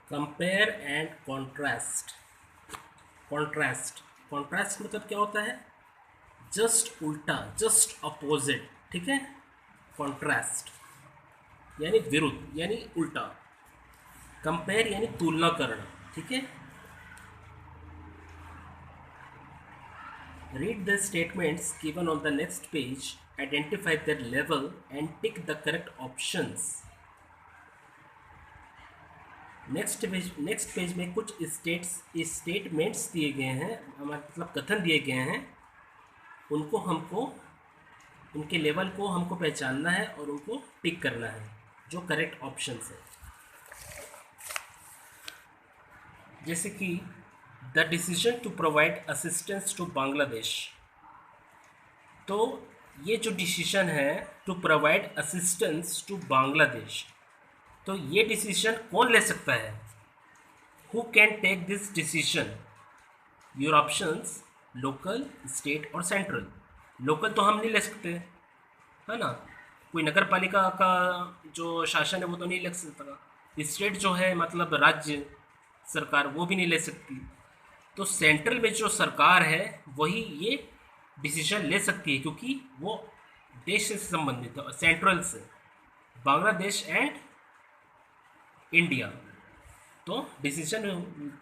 Compare and contrast. Contrast contrast मतलब क्या होता है? जस्ट उल्टा, जस्ट अपोजिट, ठीक है। कॉन्ट्रास्ट यानी विरुद्ध यानी उल्टा। कंपेयर यानी तुलना करना, ठीक है। Read the statements given on the next page, identify their level and tick the correct options. Next page में कुछ स्टेटमेंट्स दिए गए हैं, मतलब कथन दिए गए हैं। उनको हमको, उनके लेवल को हमको पहचानना है और उनको टिक करना है जो करेक्ट ऑप्शंस है। जैसे कि the decision to provide assistance to Bangladesh. तो ये जो डिसीजन है to provide assistance to Bangladesh, तो ये डिसीजन कौन ले सकता है? Who can take this decision? Your options local, state और सेंट्रल। लोकल तो हम नहीं ले सकते, है ना। कोई नगर पालिका का जो शासन है वो तो नहीं ले सकता। स्टेट जो है मतलब राज्य सरकार, वो भी नहीं ले सकती। तो सेंट्रल में जो सरकार है वही ये डिसीजन ले सकती है, क्योंकि वो देश से संबंधित है, सेंट्रल से, बांग्लादेश एंड इंडिया। तो डिसीजन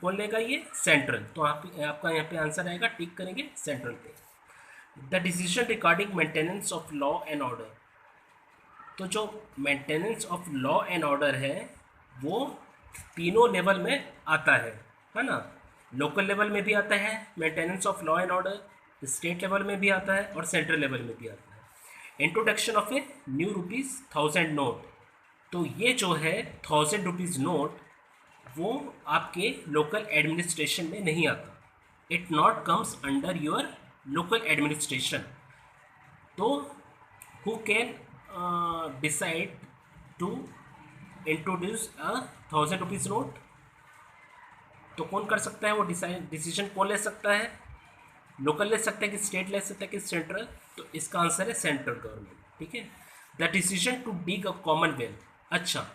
कौन लेगा? ये सेंट्रल। तो आपका यहाँ पे आंसर आएगा, टिक करेंगे सेंट्रल पे। The decision regarding maintenance of law and order. तो जो maintenance of law and order है वो तीनों लेवल में आता है ना। लोकल लेवल में भी आता है maintenance of law and order, state level में भी आता है और सेंट्रल लेवल में भी आता है। Introduction of a new ₹1000 note. तो ये जो है ₹1000 नोट वो आपके लोकल एडमिनिस्ट्रेशन में नहीं आता। It not comes under your local administration. तो who can decide to introduce ₹1000 note? तो कौन कर सकता है वो डिसीजन? कौन ले सकता है? लोकल ले सकता है कि स्टेट ले सकता है कि सेंट्रल? तो इसका आंसर है सेंट्रल गवर्नमेंट, ठीक है। The decision to dig a commonwealth. अच्छा,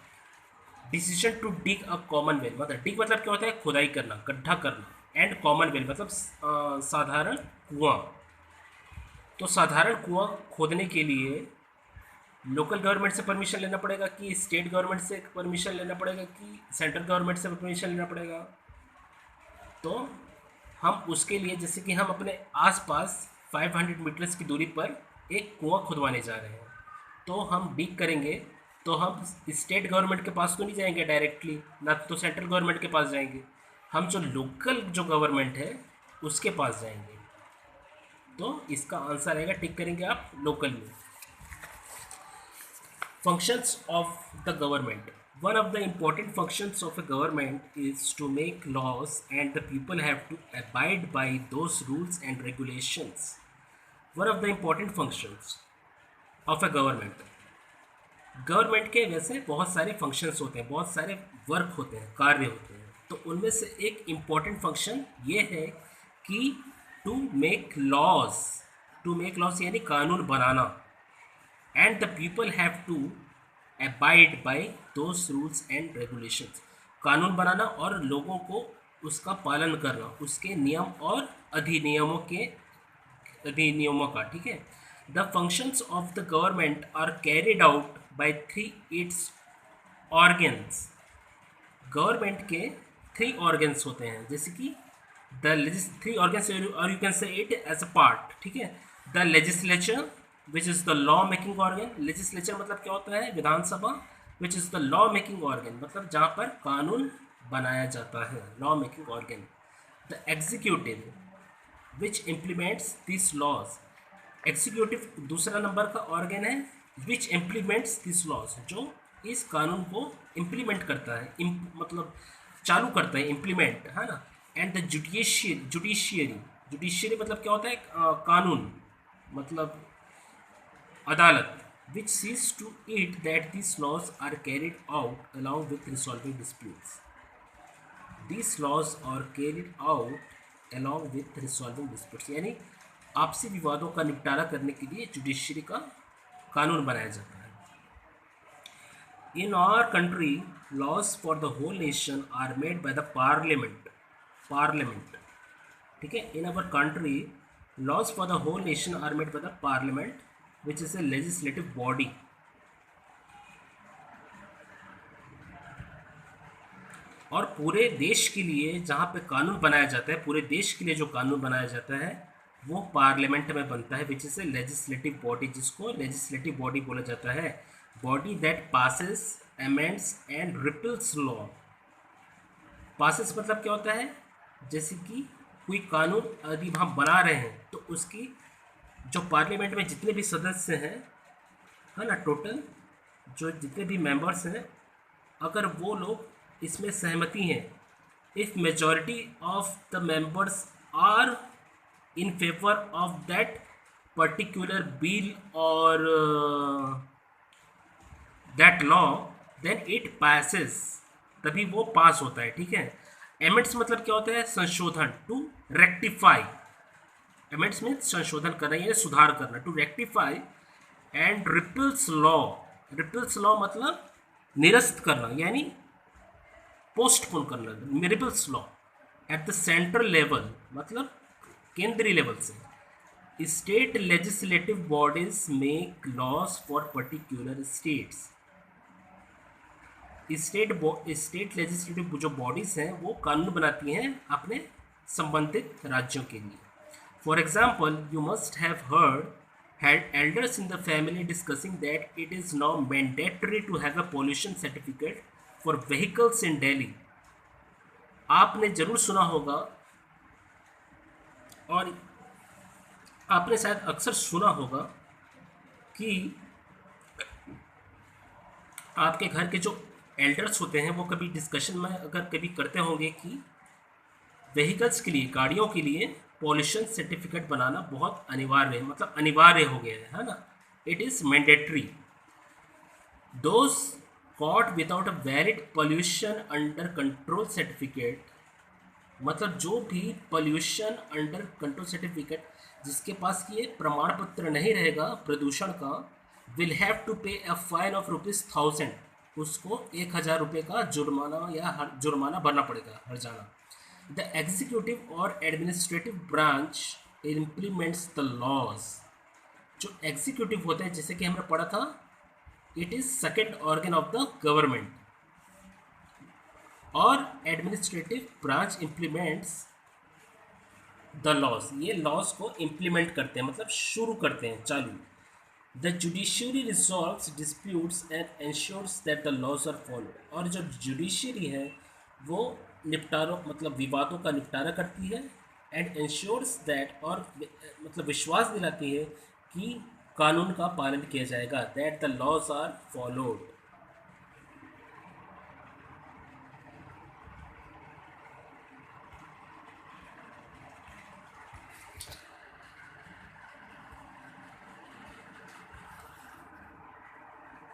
decision to dig a commonwealth मतलब, डिग मतलब क्या होता है? खुदाई करना, गड्ढा करना। एंड कॉमनवेल्थ मतलब साधारण कुआं। तो साधारण कुआं खोदने के लिए लोकल गवर्नमेंट से परमिशन लेना पड़ेगा कि स्टेट गवर्नमेंट से परमिशन लेना पड़ेगा कि सेंट्रल गवर्नमेंट से परमिशन लेना पड़ेगा? तो हम उसके लिए, जैसे कि हम अपने आसपास 500 मीटर्स की दूरी पर एक कुआं खुदवाने जा रहे हैं, तो हम डिग करेंगे। तो हम स्टेट गवर्नमेंट के पास तो नहीं जाएंगे डायरेक्टली, ना तो सेंट्रल गवर्नमेंट के पास जाएंगे, हम जो लोकल जो गवर्नमेंट है उसके पास जाएंगे। तो इसका आंसर आएगा, टिक करेंगे आप लोकल में। Functions of the government. One of the important functions of a government is to make laws, and the people have to abide by those rules and regulations. One of the important functions of a government. Government के वैसे बहुत सारे functions होते हैं, बहुत सारे work होते हैं, कार्य होते हैं। तो उनमें से एक इम्पॉर्टेंट फंक्शन ये है कि to make laws. To make laws यानी कानून बनाना। And the people have to abide by those rules and regulations. कानून बनाना और लोगों को उसका पालन करना, उसके नियम और अधिनियमों का, ठीक है। The functions of the government are carried out by 3 its organs. गवर्नमेंट के 3 ऑर्गन्स होते हैं, जैसे कि द 3 ऑर्गन्स, और you can say it as a part, ठीक है। The legislature which is the law making organ. Legislature मतलब क्या होता है? विधानसभा। Which is the law making organ मतलब जहाँ पर कानून बनाया जाता है, law making organ. The executive which implements this laws. Executive दूसरा नंबर का ऑर्गन है, विच इम्प्लीमेंट्स दिस लॉज, जो इस कानून को इम्प्लीमेंट करता है, मतलब चालू करता है, इम्प्लीमेंट, है ना। And the judiciary. जुडिशियरी मतलब क्या होता है? कानून मतलब अदालत। Which sees to it that these laws are carried out along with resolving disputes. These laws are carried out along with resolving disputes यानी आपसी विवादों का निपटारा करने के लिए जुडिशरी का कानून बनाया जाता है। In our country, laws for the whole nation are made by the parliament. ठीक है. In our country, laws for the whole nation are made by the parliament, which is a legislative body. और पूरे देश के लिए जहाँ पे कानून बनाया जाता है, पूरे देश के लिए जो कानून बनाया जाता है वो पार्लियामेंट में बनता है, which is a legislative body, जिसको लेजिस्लेटिव बॉडी बोला जाता है. Body that passes, amends and repeals law. Passes मतलब क्या होता है, जैसे कि कोई कानून यदि हम बना रहे हैं तो उसकी जो पार्लियामेंट में जितने भी सदस्य हैं, है ना, टोटल जो जितने भी मेंबर्स हैं, अगर वो लोग इसमें सहमति हैं, if majority of the members are in favour of that particular bill और that law, then it passes, तभी वो पास होता है. ठीक है. एमेंड्स मतलब क्या होता है, संशोधन, टू रेक्टिफाई. एमेंड्स में संशोधन करना या सुधार करना, to rectify. And repeals law, repeals law मतलब निरस्त करना, यानी पोस्टपोन करना. Repeals law at the central level मतलब केंद्रीय लेवल से. State legislative bodies make laws for particular states. State legislative जो बॉडीज हैं वो कानून बनाती हैं अपने संबंधित राज्यों के लिए. For example, you must have had elders in the family discussing that it is now mandatory to have a pollution certificate for vehicles in Delhi. आपने जरूर सुना होगा और आपने शायद अक्सर सुना होगा कि आपके घर के जो एल्डर्स होते हैं वो कभी डिस्कशन में अगर कभी करते होंगे कि व्हीकल्स के लिए, गाड़ियों के लिए पॉल्यूशन सर्टिफिकेट बनाना बहुत अनिवार्य है, मतलब अनिवार्य हो गया है ना. It is mandatory. Those caught without a valid pollution under control certificate, मतलब जो भी पॉल्यूशन अंडर कंट्रोल सर्टिफिकेट, जिसके पास ये प्रमाण पत्र नहीं रहेगा प्रदूषण का, विल हैव टू पे अ फाइन ऑफ ₹1000. उसको 1000 रुपये का जुर्माना भरना पड़ेगा हर जाना. The executive or administrative branch implements the laws. जो executive होता है, जैसे कि हमने पढ़ा था, it is second organ of the government. और administrative branch implements the laws. ये laws को implement करते हैं, मतलब शुरू करते हैं, चालू. The judiciary resolves disputes and ensures that the laws are followed. और जो judiciary है वो निपटारों मतलब विवादों का निपटारा करती है. एंड इंश्योर्स दैट, और मतलब विश्वास दिलाती है कि कानून का पालन किया जाएगा. That the laws are followed.